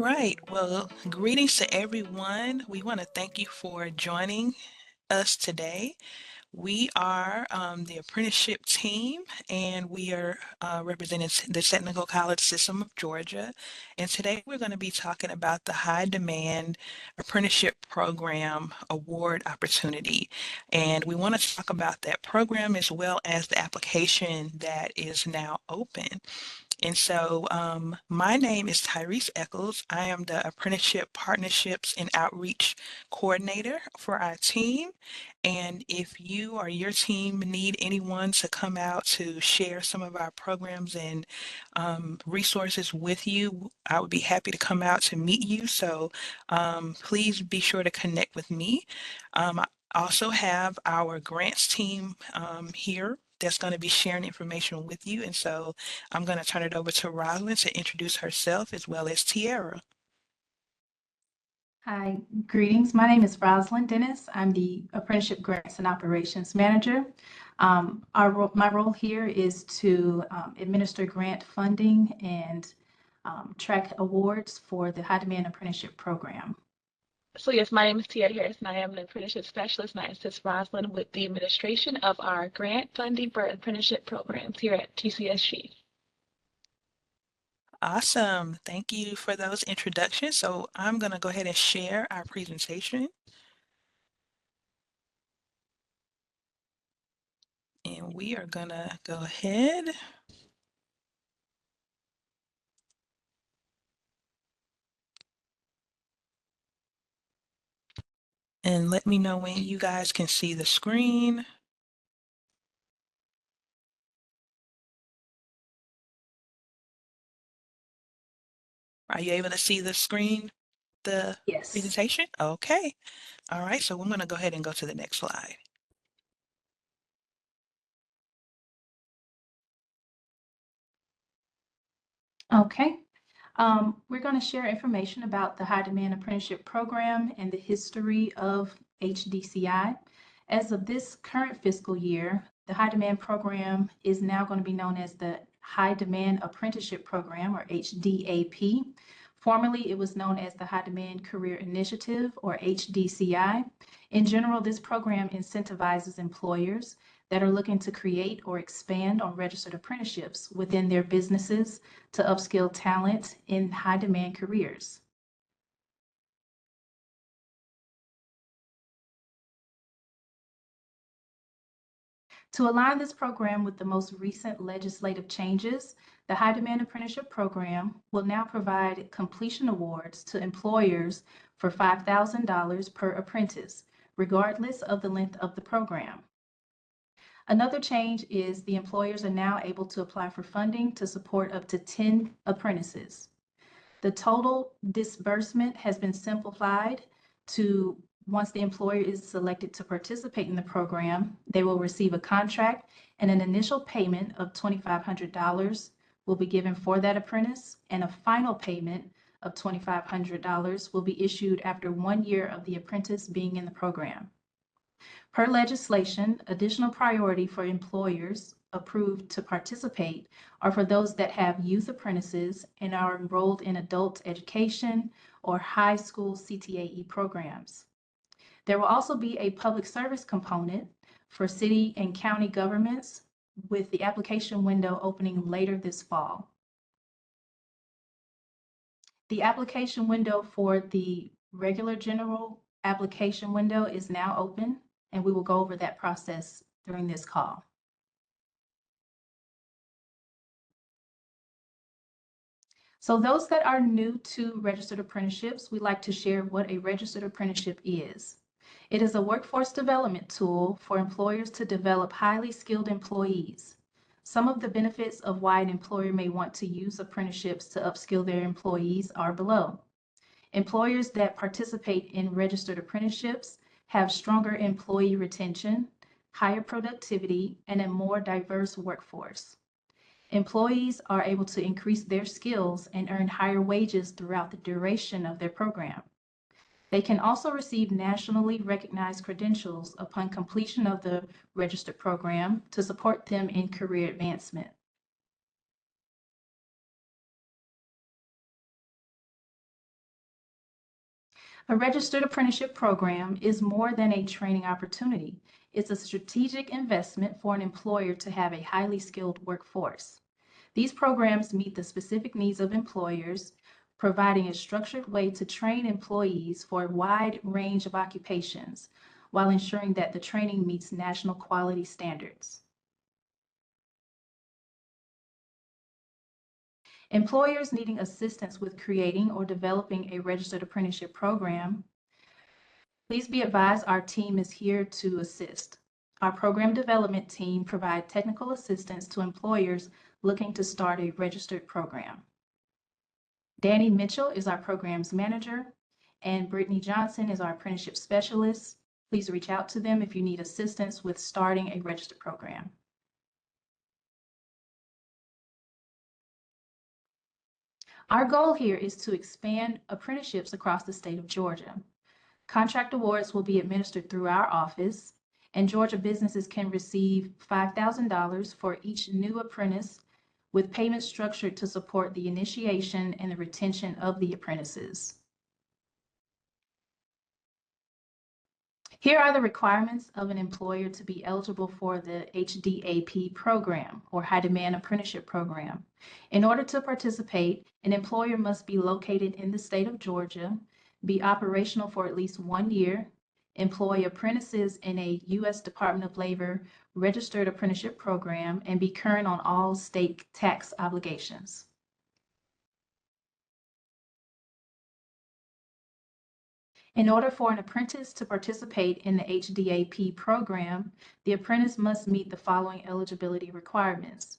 right. Well, greetings to everyone. We want to thank you for joining us today. We are the apprenticeship team, and we are representing the Technical College System of Georgia. And today we're going to be talking about the High Demand Apprenticeship Program Award Opportunity. And we want to talk about that program as well as the application that is now open. And so my name is Tyrese Eccles. I am the Apprenticeship Partnerships and Outreach Coordinator for our team. And if you or your team need anyone to come out to share some of our programs and resources with you, I would be happy to come out to meet you. So please be sure to connect with me. I also have our grants team here that's going to be sharing information with you. And so I'm going to turn it over to Rosalind to introduce herself as well as Tiara. Hi, greetings. My name is Rosalind Dennis. I'm the Apprenticeship Grants and Operations Manager. My role here is to administer grant funding and track awards for the High Demand Apprenticeship Program. So yes, my name is Tia Harris, and I am an apprenticeship specialist, and I assist Rosalind with the administration of our grant funding for apprenticeship programs here at TCSG. Awesome. Thank you for those introductions. So I'm going to go ahead and share our presentation. And we are going to go ahead. And let me know when you guys can see the screen. Are you able to see the screen, the Yes. presentation? Okay. All right. So I'm going to go ahead and go to the next slide. Okay. We're going to share information about the High Demand Apprenticeship Program and the history of HDCI. As of this current fiscal year, the High Demand Program is now going to be known as the High Demand Apprenticeship Program, or HDAP. Formerly, it was known as the High Demand Career Initiative, or HDCI. In general, this program incentivizes employers that are looking to create or expand on registered apprenticeships within their businesses to upskill talent in high demand careers. To align this program with the most recent legislative changes, the High Demand Apprenticeship Program will now provide completion awards to employers for $5,000 per apprentice, regardless of the length of the program. Another change is the employers are now able to apply for funding to support up to 10 apprentices. The total disbursement has been simplified to once the employer is selected to participate in the program, they will receive a contract and an initial payment of $2,500 will be given for that apprentice, and a final payment of $2,500 will be issued after 1 year of the apprentice being in the program. Per legislation, additional priority for employers approved to participate are for those that have youth apprentices and are enrolled in adult education or high school CTAE programs. There will also be a public service component for city and county governments, with the application window opening later this fall. The application window for the regular general application window is now open, and we will go over that process during this call. So those that are new to registered apprenticeships, we'd like to share what a registered apprenticeship is. It is a workforce development tool for employers to develop highly skilled employees. Some of the benefits of why an employer may want to use apprenticeships to upskill their employees are below. Employers that participate in registered apprenticeships have stronger employee retention, higher productivity, and a more diverse workforce. Employees are able to increase their skills and earn higher wages throughout the duration of their program. They can also receive nationally recognized credentials upon completion of the registered program to support them in career advancement. A registered apprenticeship program is more than a training opportunity. It's a strategic investment for an employer to have a highly skilled workforce. These programs meet the specific needs of employers, providing a structured way to train employees for a wide range of occupations while ensuring that the training meets national quality standards. Employers needing assistance with creating or developing a registered apprenticeship program, please be advised our team is here to assist. Our program development team provides technical assistance to employers looking to start a registered program. Danny Mitchell is our programs manager, and Brittany Johnson is our apprenticeship specialist. Please reach out to them if you need assistance with starting a registered program. Our goal here is to expand apprenticeships across the state of Georgia. Contract awards will be administered through our office, and Georgia businesses can receive $5,000 for each new apprentice, with payments structured to support the initiation and the retention of the apprentices. Here are the requirements of an employer to be eligible for the HDAP program, or High Demand Apprenticeship Program. In order to participate, an employer must be located in the state of Georgia, be operational for at least 1 year, employ apprentices in a U.S. Department of Labor registered apprenticeship program, and be current on all state tax obligations. In order for an apprentice to participate in the HDAP program, the apprentice must meet the following eligibility requirements.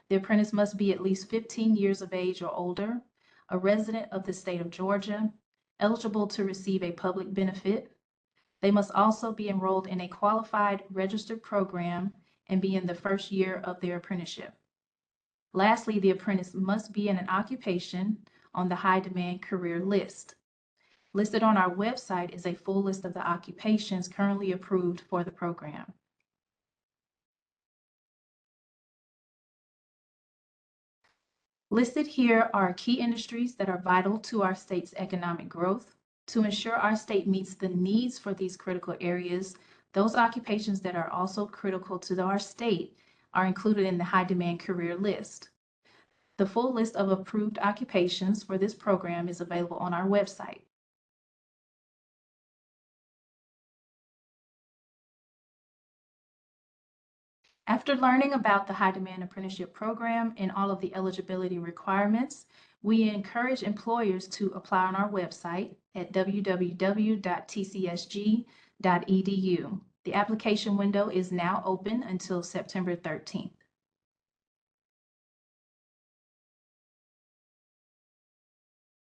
The apprentice must be at least 15 years of age or older, a resident of the state of Georgia, eligible to receive a public benefit. They must also be enrolled in a qualified registered program and be in the first year of their apprenticeship. Lastly, the apprentice must be in an occupation on the high demand career list. Listed on our website is a full list of the occupations currently approved for the program. Listed here are key industries that are vital to our state's economic growth. To ensure our state meets the needs for these critical areas, those occupations that are also critical to our state are included in the high demand career list. The full list of approved occupations for this program is available on our website. After learning about the High Demand Apprenticeship Program and all of the eligibility requirements, we encourage employers to apply on our website at www.tcsg.edu. The application window is now open until September 13th.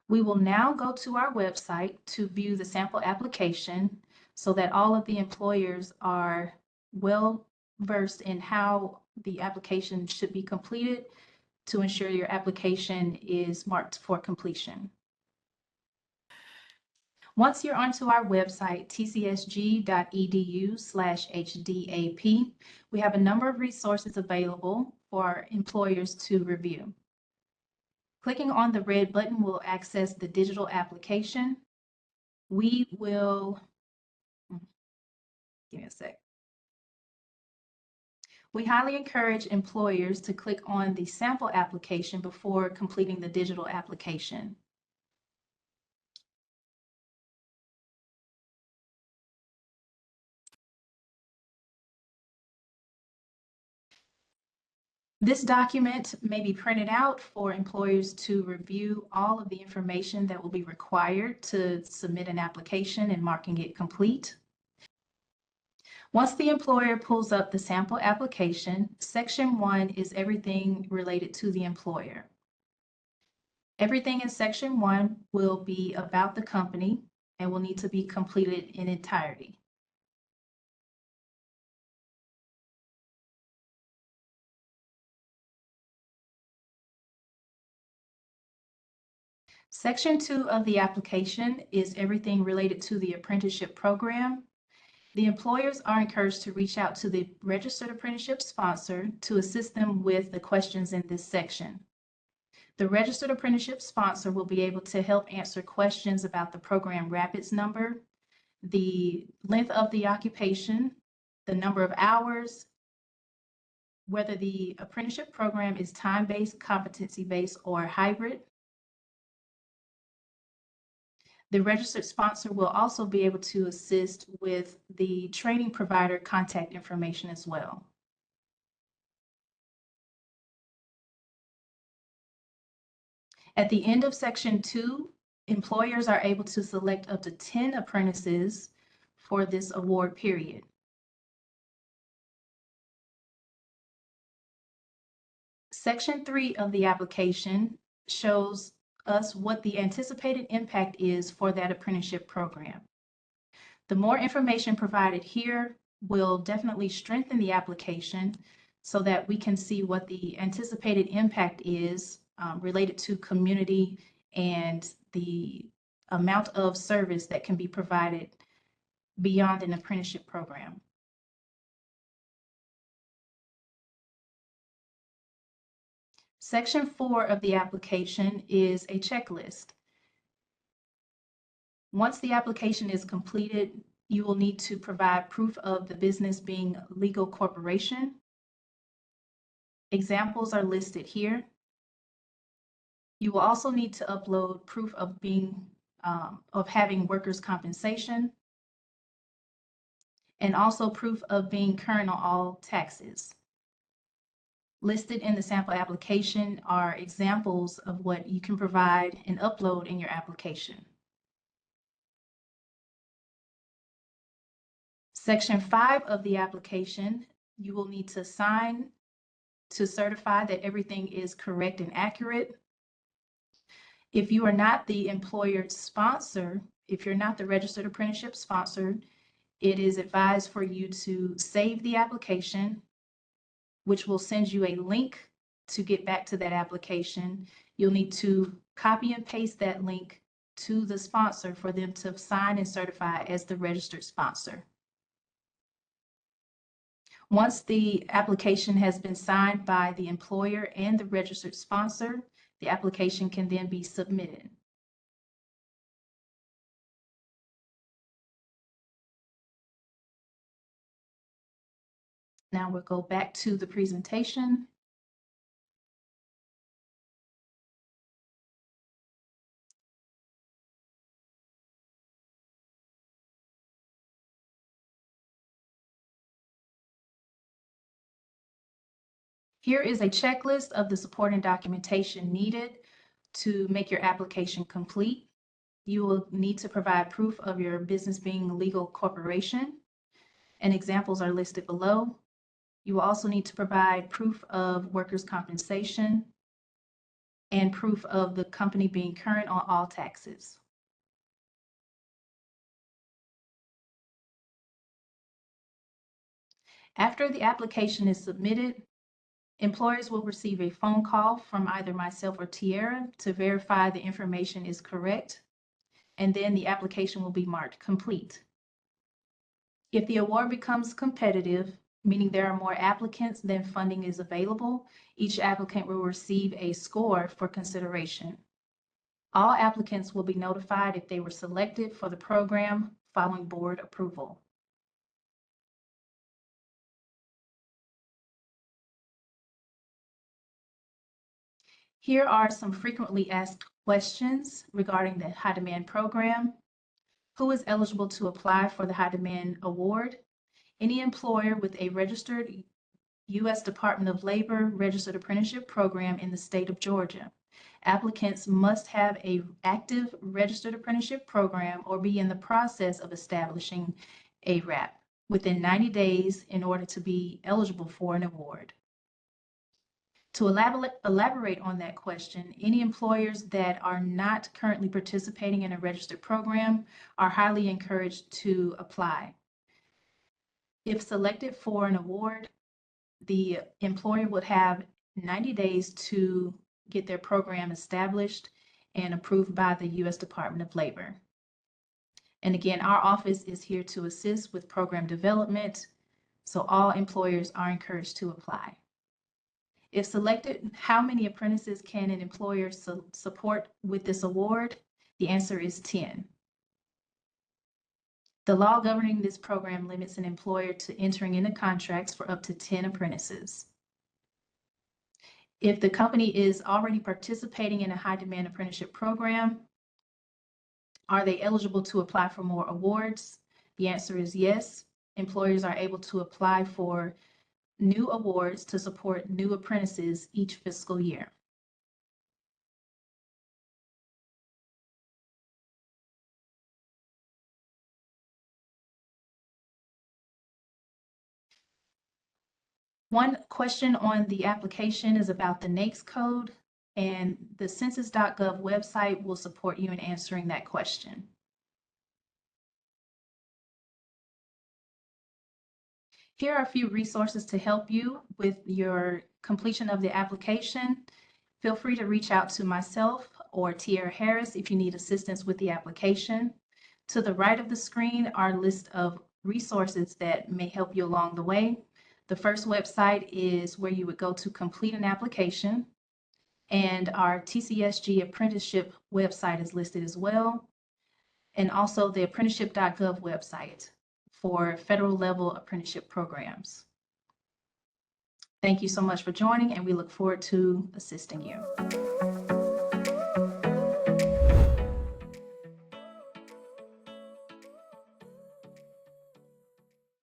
We will now go to our website to view the sample application so that all of the employers are well versed in how the application should be completed to ensure your application is marked for completion. Once you're onto our website, tcsg.edu/HDAP, we have a number of resources available for employers to review. Clicking on the red button will access the digital application. We will, give me a sec. We highly encourage employers to click on the sample application before completing the digital application. This document may be printed out for employers to review all of the information that will be required to submit an application and marking it complete. Once the employer pulls up the sample application, Section 1 is everything related to the employer. Everything in Section 1 will be about the company and will need to be completed in entirety. Section 2 of the application is everything related to the apprenticeship program. The employers are encouraged to reach out to the registered apprenticeship sponsor to assist them with the questions in this section. The registered apprenticeship sponsor will be able to help answer questions about the program RAPIDS number, the length of the occupation, the number of hours, whether the apprenticeship program is time-based, competency-based, or hybrid. The registered sponsor will also be able to assist with the training provider contact information as well. At the end of Section 2, employers are able to select up to 10 apprentices for this award period. Section 3 of the application shows us what the anticipated impact is for that apprenticeship program. The more information provided here will definitely strengthen the application so that we can see what the anticipated impact is related to community and the amount of service that can be provided beyond an apprenticeship program. Section 4 of the application is a checklist. Once the application is completed, you will need to provide proof of the business being a legal corporation. Examples are listed here. You will also need to upload proof of having workers' compensation, and also proof of being current on all taxes. Listed in the sample application are examples of what you can provide and upload in your application. Section 5 of the application, you will need to sign to certify that everything is correct and accurate. If you are not the employer sponsor, if you're not the registered apprenticeship sponsor, it is advised for you to save the application, which will send you a link to get back to that application. You'll need to copy and paste that link to the sponsor for them to sign and certify as the registered sponsor. Once the application has been signed by the employer and the registered sponsor, the application can then be submitted. Now we'll go back to the presentation. Here is a checklist of the supporting documentation needed to make your application complete. You will need to provide proof of your business being a legal corporation, and examples are listed below. You will also need to provide proof of workers' compensation and proof of the company being current on all taxes. After the application is submitted, employers will receive a phone call from either myself or Tiara to verify the information is correct, and then the application will be marked complete. If the award becomes competitive, meaning there are more applicants than funding is available, each applicant will receive a score for consideration. All applicants will be notified if they were selected for the program following board approval. Here are some frequently asked questions regarding the high demand program. Who is eligible to apply for the high demand award? Any employer with a registered U.S. Department of Labor registered apprenticeship program in the state of Georgia. Applicants must have an active registered apprenticeship program or be in the process of establishing a RAP within 90 days in order to be eligible for an award. To elaborate on that question, any employers that are not currently participating in a registered program are highly encouraged to apply. If selected for an award, the employer would have 90 days to get their program established and approved by the U.S. Department of Labor. And again, our office is here to assist with program development, so all employers are encouraged to apply. If selected, how many apprentices can an employer support with this award? The answer is 10. The law governing this program limits an employer to entering into contracts for up to 10 apprentices. If the company is already participating in a high demand apprenticeship program, are they eligible to apply for more awards? The answer is yes. Employers are able to apply for new awards to support new apprentices each fiscal year. One question on the application is about the NAICS code, and the census.gov website will support you in answering that question. Here are a few resources to help you with your completion of the application. Feel free to reach out to myself or Tierra Harris if you need assistance with the application. To the right of the screen are a list of resources that may help you along the way. The first website is where you would go to complete an application, and our TCSG apprenticeship website is listed as well, and also the apprenticeship.gov website for federal level apprenticeship programs. Thank you so much for joining, and we look forward to assisting you.